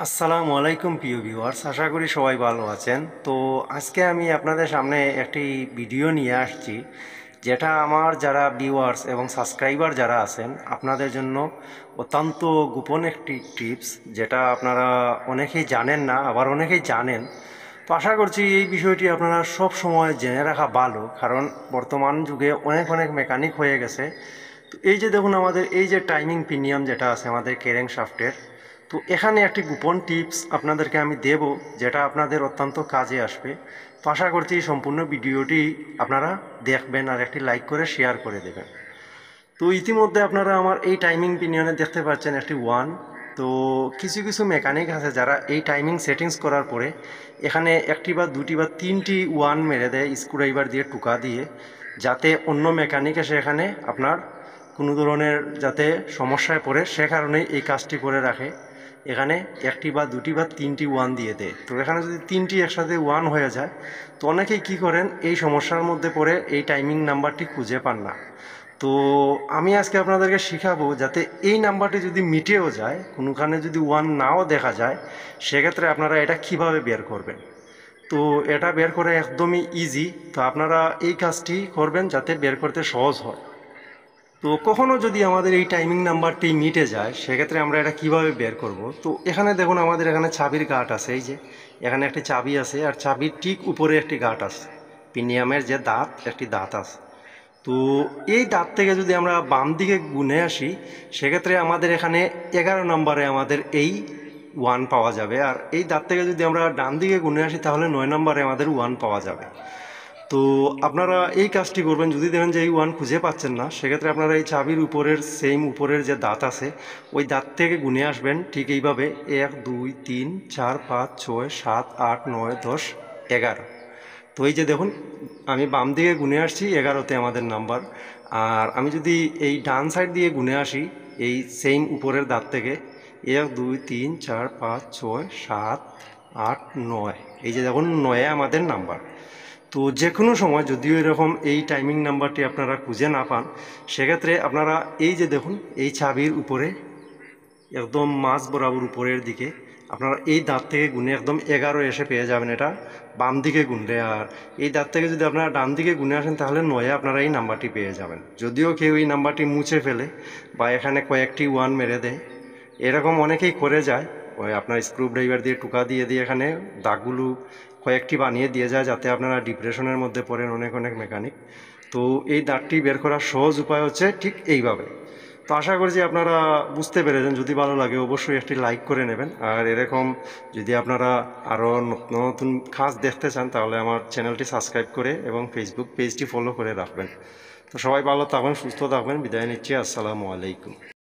আসসালামু আলাইকুম প্রিয় ভিউয়ার্স, আশা করি সবাই ভালো আছেন। তো আজকে আমি আপনাদের সামনে একটি ভিডিও নিয়ে আসছি, যেটা আমার যারা ভিউয়ার্স এবং সাবস্ক্রাইবার যারা আছেন আপনাদের জন্য অত্যন্ত গোপন একটি টিপস, যেটা আপনারা অনেকেই জানেন না, আবার অনেকেই জানেন। তো আশা করছি এই বিষয়টি আপনারা সব সময় জেনে রাখা ভালো, কারণ বর্তমান যুগে অনেক অনেক মেকানিক হয়ে গেছে। তো এই যে দেখুন, আমাদের এই যে টাইমিং পিনিয়ন যেটা আছে আমাদের ক্যারেং শাফটের, তো এখানে একটি গোপন টিপস আপনাদেরকে আমি দেব, যেটা আপনাদের অত্যন্ত কাজে আসবে। তো আশা করছি সম্পূর্ণ ভিডিওটি আপনারা দেখবেন আর একটি লাইক করে শেয়ার করে দেবেন। তো ইতিমধ্যে আপনারা আমার এই টাইমিং পিনিয়নে দেখতে পাচ্ছেন একটি ওয়ান। তো কিছু কিছু মেকানিক আছে যারা এই টাইমিং সেটিংস করার পরে এখানে একটি বা দুটি বা তিনটি ওয়ান মেরে দেয় স্ক্রুড্রাইভার দিয়ে, টুকা দিয়ে, যাতে অন্য মেকানিক এসে এখানে আপনার কোনো ধরনের যাতে সমস্যায় পড়ে, সে কারণেই এই কাজটি করে রাখে। এখানে একটি বা দুটি বা তিনটি ওয়ান দিয়ে দেয়। তো এখানে যদি তিনটি একসাথে ওয়ান হয়ে যায়, তো অনেকেই কী করেন, এই সমস্যার মধ্যে পড়ে এই টাইমিং নাম্বারটি খুঁজে পান না। তো আমি আজকে আপনাদেরকে শেখাবো যাতে এই নাম্বারটি যদি মিটেও যায়, কোনোখানে যদি ওয়ান নাও দেখা যায়, সেক্ষেত্রে আপনারা এটা কিভাবে বের করবেন। তো এটা বের করে একদমই ইজি। তো আপনারা এই কাজটি করবেন যাতে বের করতে সহজ হয়। তো কখনও যদি আমাদের এই টাইমিং নাম্বারটি মিটে যায়, সেক্ষেত্রে আমরা এটা কিভাবে বের করব। তো এখানে দেখুন, আমাদের এখানে চাবির গাঁট আছে, এই যে এখানে একটি চাবি আছে, আর চাবির ঠিক উপরে একটি গাঁট আছে, পিনিয়ামের যে দাঁত, একটি দাঁত আছে। তো এই দাঁত থেকে যদি আমরা বাম দিকে গুনে আসি, সেক্ষেত্রে আমাদের এখানে 11 নম্বরে আমাদের এই ওয়ান পাওয়া যাবে। আর এই দাঁত থেকে যদি আমরা ডান দিকে গুনে আসি, তাহলে 9 নম্বরে আমাদের ওয়ান পাওয়া যাবে। তো আপনারা এই কাজটি করবেন, যদি দেখেন যে এই ওয়ান খুঁজে পাচ্ছেন না, সেক্ষেত্রে আপনারা এই চাবির উপরের সেম উপরের যে দাঁত আছে, ওই দাঁত থেকে গুনে আসবেন ঠিক এইভাবে 1 2 3 4 5 6 7 8 9 10 11। তো এই যে দেখুন, আমি বাম দিকে গুনে আসছি, 11তে আমাদের নাম্বার। আর আমি যদি এই ডান সাইড দিয়ে গুনে আসি, এই সেম উপরের দাঁত থেকে 1 2 3 4 5 6 7 8 9, এই যে দেখুন 9 আমাদের নাম্বার। তো যে কোনো সময় যদিও এরকম এই টাইমিং নাম্বারটি আপনারা খুঁজে না পান, সেক্ষেত্রে আপনারা এই যে দেখুন, এই চাবির উপরে একদম মাঝ বরাবর উপরের দিকে আপনারা এই দাঁত থেকে গুনে একদম 11 এসে পেয়ে যাবেন, এটা বাম দিকে গুনলে। আর এই দাঁত থেকে যদি আপনারা ডান দিকে গুনে আসেন, তাহলে 9 আপনারা এই নাম্বারটি পেয়ে যাবেন। যদিও কেউ এই নাম্বারটি মুছে ফেলে বা এখানে কয়েকটি ওয়ান মেরে দেয়, এরকম অনেকেই করে যায়। ওই আপনার স্ক্রুড্রাইভার দিয়ে টুকা দিয়ে দিয়ে এখানে দাগগুলো কয়েকটি বানিয়ে দিয়ে যায়, যাতে আপনারা ডিপ্রেশনের মধ্যে পড়েন অনেক অনেক মেকানিক। তো এই দাগটি বের করার সহজ উপায় হচ্ছে ঠিক এইভাবে। তো আশা করছি আপনারা বুঝতে পেরেছেন। যদি ভালো লাগে অবশ্যই একটি লাইক করে নেবেন। আর এরকম যদি আপনারা আরও নতুন নতুন কাজ দেখতে চান, তাহলে আমার চ্যানেলটি সাবস্ক্রাইব করে এবং ফেসবুক পেজটি ফলো করে রাখবেন। তো সবাই ভালো থাকবেন, সুস্থ থাকবেন। বিদায় নিচ্ছি। আসসালামু আলাইকুম।